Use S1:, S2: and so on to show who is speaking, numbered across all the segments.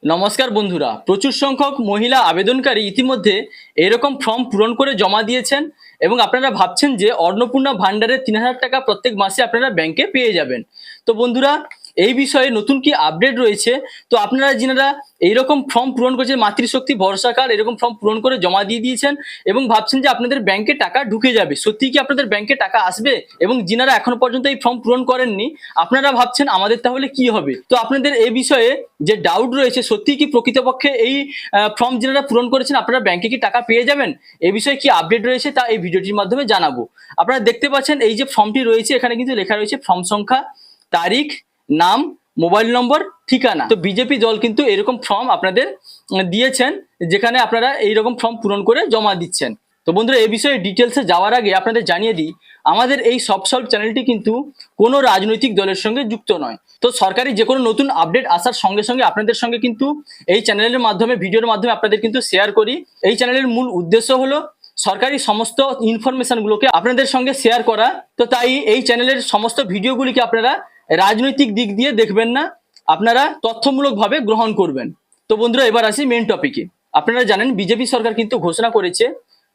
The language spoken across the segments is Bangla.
S1: নমস্কার বন্ধুরা, প্রচুর সংখ্যক মহিলা আবেদনকারী ইতিমধ্যে এরকম ফর্ম পূরণ করে জমা দিয়েছেন এবং আপনারা ভাবছেন যে অন্নপূর্ণা ভান্ডারের ৩,০০০ টাকা প্রত্যেক মাসে আপনারা ব্যাংকে পেয়ে যাবেন। তো বন্ধুরা, এই বিষয়ে নতুন কি আপডেট রয়েছে? তো আপনারা যিনারা এইরকম ফর্ম পূরণ করেছেন, মাতৃশক্তি ভরসা কার্ড এরকম ফর্ম পূরণ করে জমা দিয়ে দিয়েছেন এবং ভাবছেন যে আপনাদের ব্যাংকে টাকা ঢুকে যাবে, সত্যি কি আপনাদের ব্যাংকে টাকা আসবে? এবং যিনারা এখনো পর্যন্ত এই ফর্ম পূরণ করেননি, আপনারা ভাবছেন আমাদের তাহলে কি হবে? তো আপনাদের এই বিষয়ে যে ডাউট রয়েছে, সত্যি কি প্রকৃতপক্ষে এই ফর্ম যিনারা পূরণ করেছেন আপনারা ব্যাংকে কি টাকা পেয়ে যাবেন, এই বিষয়ে কি আপডেট রয়েছে তা এই ভিডিওটির মাধ্যমে জানাবো। আপনারা দেখতে পাচ্ছেন এই যে ফর্মটি রয়েছে, এখানে কিন্তু লেখা রয়েছে ফর্ম সংখ্যা, তারিখ, নাম, মোবাইল নম্বর, ঠিকানা। তো বিজেপি দল কিন্তু এরকম ফর্ম আপনাদের দিয়েছেন, যেখানে আপনারা এইরকম ফর্ম পূরণ করে জমা দিচ্ছেন। তো বন্ধুরা, এই বিষয়ে ডিটেলসে যাওয়ার আগে আপনাদের জানিয়ে দিই, আমাদের এই সব চ্যানেলটি কিন্তু কোনো রাজনৈতিক দলের সঙ্গে যুক্ত নয়। তো সরকারি যে কোনো নতুন আপডেট আসার সঙ্গে সঙ্গে আপনাদের সঙ্গে কিন্তু এই চ্যানেলের মাধ্যমে, ভিডিওর মাধ্যমে আপনাদের কিন্তু শেয়ার করি। এই চ্যানেলের মূল উদ্দেশ্য হলো সরকারি সমস্ত ইনফরমেশনগুলোকে আপনাদের সঙ্গে শেয়ার করা। তো তাই এই চ্যানেলের সমস্ত ভিডিওগুলিকে আপনারা রাজনৈতিক দিক দিয়ে দেখবেন না, আপনারা তথ্যমূলকভাবে গ্রহণ করবেন। তো বন্ধুরা, এবার আসি মেন টপিকে। আপনারা জানেন বিজেপি সরকার কিন্তু ঘোষণা করেছে,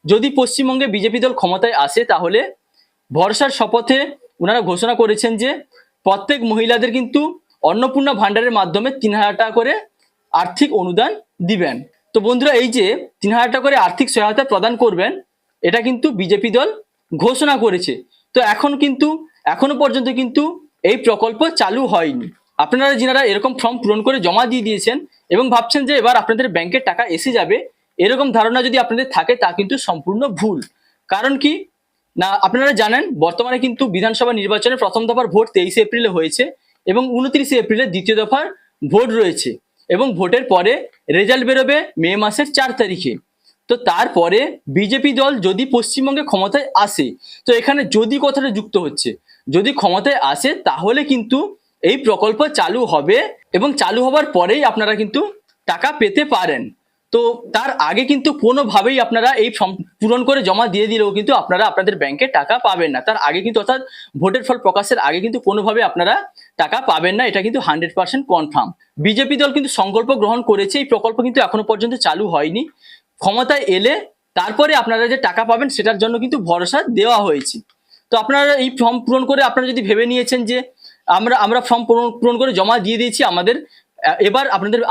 S1: যদি পশ্চিমবঙ্গে বিজেপি দল ক্ষমতায় আসে তাহলে ভরসার শপথে ওনারা ঘোষণা করেছেন যে প্রত্যেক মহিলাদের কিন্তু অন্নপূর্ণা ভান্ডারের মাধ্যমে ৩,০০০ টাকা করে আর্থিক অনুদান দিবেন। তো বন্ধুরা, এই যে ৩,০০০ টাকা করে আর্থিক সহায়তা প্রদান করবেন, এটা কিন্তু বিজেপি দল ঘোষণা করেছে। তো এখনো পর্যন্ত কিন্তু এই প্রকল্প চালু হয়নি। আপনারা যিনারা এরকম ফর্ম পূরণ করে জমা দিয়ে দিয়েছেন এবং ভাবছেন যে এবার আপনাদের ব্যাংকে টাকা এসে যাবে, এরকম ধারণা যদি আপনাদের থাকে তা কিন্তু সম্পূর্ণ ভুল। কারণ কি না, আপনারা জানেন বর্তমানে কিন্তু বিধানসভা নির্বাচনের প্রথম দফার ভোট 23 এপ্রিলে হয়েছে এবং 29 এপ্রিলে দ্বিতীয় দফার ভোট রয়েছে এবং ভোটের পরে রেজাল্ট বেরোবে মে মাসের 4 তারিখে। তো তারপরে বিজেপি দল যদি পশ্চিমবঙ্গে ক্ষমতায় আসে, তো এখানে যদি কথাটা যুক্ত হচ্ছে, যদি ক্ষমতায় আসে তাহলে কিন্তু এই প্রকল্প চালু হবে এবং চালু হবার পরেই আপনারা কিন্তু টাকা পেতে পারেন। তো তার আগে কিন্তু কোনোভাবেই আপনারা এই ফর্ম পূরণ করে জমা দিয়ে দিলেও কিন্তু আপনারা আপনাদের ব্যাংকে টাকা পাবেন না। তার আগে কিন্তু, অর্থাৎ ভোটের ফল প্রকাশের আগে কিন্তু কোনোভাবে আপনারা টাকা পাবেন না, এটা কিন্তু 100% কনফার্ম। বিজেপি দল কিন্তু সংকল্প গ্রহণ করেছে, এই প্রকল্প কিন্তু এখনো পর্যন্ত চালু হয়নি। ক্ষমতায় এলে তারপরে আপনারা যে টাকা পাবেন সেটার জন্য কিন্তু ভরসা দেওয়া হয়েছে। তো আপনারা এই ফর্ম পূরণ করে আপনারা যদি ভেবে নিয়েছেন যে আমরা ফর্ম পূরণ করে জমা দিয়ে দিয়েছি, এবার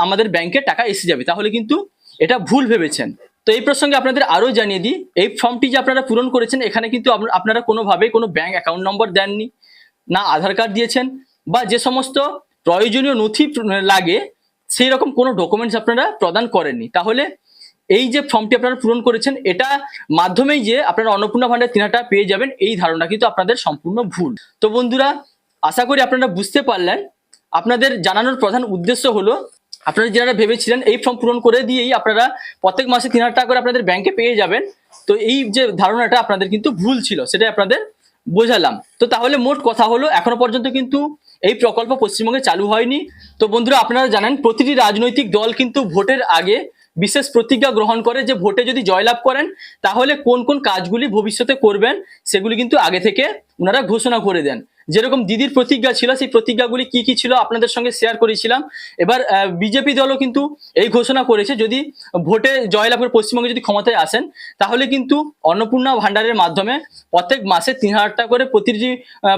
S1: আমাদের ব্যাংকে টাকা এসে যাবে, তাহলে কিন্তু এটা ভুল ভেবেছেন। তো এই প্রসঙ্গে আপনাদের আরো জানিয়ে দিই, এই ফর্মটি যে আপনারা পূরণ করেছেন, এখানে কিন্তু আপনারা কোনোভাবে কোনো ব্যাংক অ্যাকাউন্ট নম্বর দেননি, না আধার কার্ড দিয়েছেন, বা যে সমস্ত প্রয়োজনীয় নথি লাগে সেই রকম কোনো ডকুমেন্টস আপনারা প্রদান করেননি। তাহলে এই যে ফর্মটি আপনারা পূরণ করেছেন, এটা মাধ্যমেই যে আপনারা অন্নপূর্ণা ভান্ডার ৩,০০০ টাকা পেয়ে যাবেন, এই ধারণা কিন্তু আপনাদের সম্পূর্ণ ভুল। তো বন্ধুরা, আশা করি আপনারা বুঝতে পারলেন। আপনাদের জানানোর প্রধান উদ্দেশ্য হলো, আপনারা যারা ভেবেছিলেন এই ফর্ম পূরণ করে দিয়েই আপনারা প্রত্যেক মাসে ৩,০০০ টাকা করে আপনাদের ব্যাংকে পেয়ে যাবেন, তো এই যে ধারণাটা আপনাদের কিন্তু ভুল ছিল, সেটাই আপনাদের বোঝালাম। তো তাহলে মোট কথা হলো, এখনো পর্যন্ত কিন্তু এই প্রকল্প পশ্চিমবঙ্গে চালু হয়নি। তো বন্ধুরা, আপনারা জানেন প্রতিটি রাজনৈতিক দল কিন্তু ভোটের আগে বিশেষ প্রতিজ্ঞা গ্রহণ করে যে ভোটে যদি জয়লাভ করেন তাহলে কোন কোন কাজগুলি ভবিষ্যতে করবেন সেগুলি কিন্তু আগে থেকে ওনারা ঘোষণা করে দেন। যেরকম দিদির প্রতিজ্ঞা ছিল, সেই প্রতিজ্ঞাগুলি কি কি ছিল আপনাদের সঙ্গে শেয়ার করেছিলাম। এবার বিজেপি দলও কিন্তু এই ঘোষণা করেছে, যদি ভোটে জয়লাভ করে পশ্চিমবঙ্গে যদি ক্ষমতায় আসেন তাহলে কিন্তু অন্নপূর্ণা ভান্ডারের মাধ্যমে প্রত্যেক মাসে ৩,০০০ টাকা করে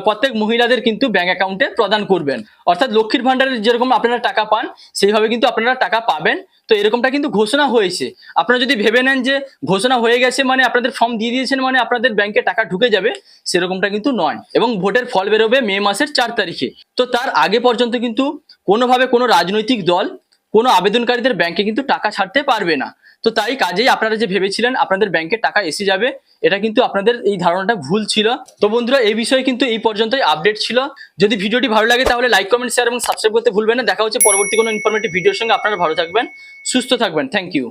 S1: প্রত্যেক মহিলাদের কিন্তু ব্যাংক অ্যাকাউন্টে প্রদান করবেন। অর্থাৎ লক্ষ্মীর ভান্ডারের যেরকম আপনারা টাকা পান, সেইভাবে কিন্তু আপনারা টাকা পাবেন। তো এরকমটা কিন্তু ঘোষণা হয়েছে। আপনারা যদি ভেবে নেন যে ঘোষণা হয়ে গেছে মানে আপনাদের ফর্ম দিয়ে দিয়েছেন মানে আপনাদের ব্যাংকে টাকা ঢুকে যাবে, সেরকমটা কিন্তু নয়। এবং ভোটের ফল বেরোবে মে মাসের 4 তারিখে। তো তার আগে পর্যন্ত কিন্তু কোনোভাবে কোনো রাজনৈতিক দল কোনো আবেদনকারীদের ব্যাংকে কিন্তু টাকা ছাড়তে পারবে না। তো তাই কাজেই আপনারা যে ভেবেছিলেন আপনাদের ব্যাংকে টাকা এসে যাবে, এটা কিন্তু আপনাদের এই ধারণাটা ভুল ছিল। তো বন্ধুরা, এই বিষয়ে কিন্তু এই পর্যন্তই আপডেট ছিল। যদি ভিডিওটি ভালো লাগে তাহলে লাইক, কমেন্ট, শেয়ার এবং সাবস্ক্রাইব করতে ভুলবেন না। দেখা হচ্ছে পরবর্তী কোনো ইনফরমেটিভ ভিডিওর সঙ্গে। আপনারা ভালো থাকবেন, সুস্থ থাকবেন। Thank you.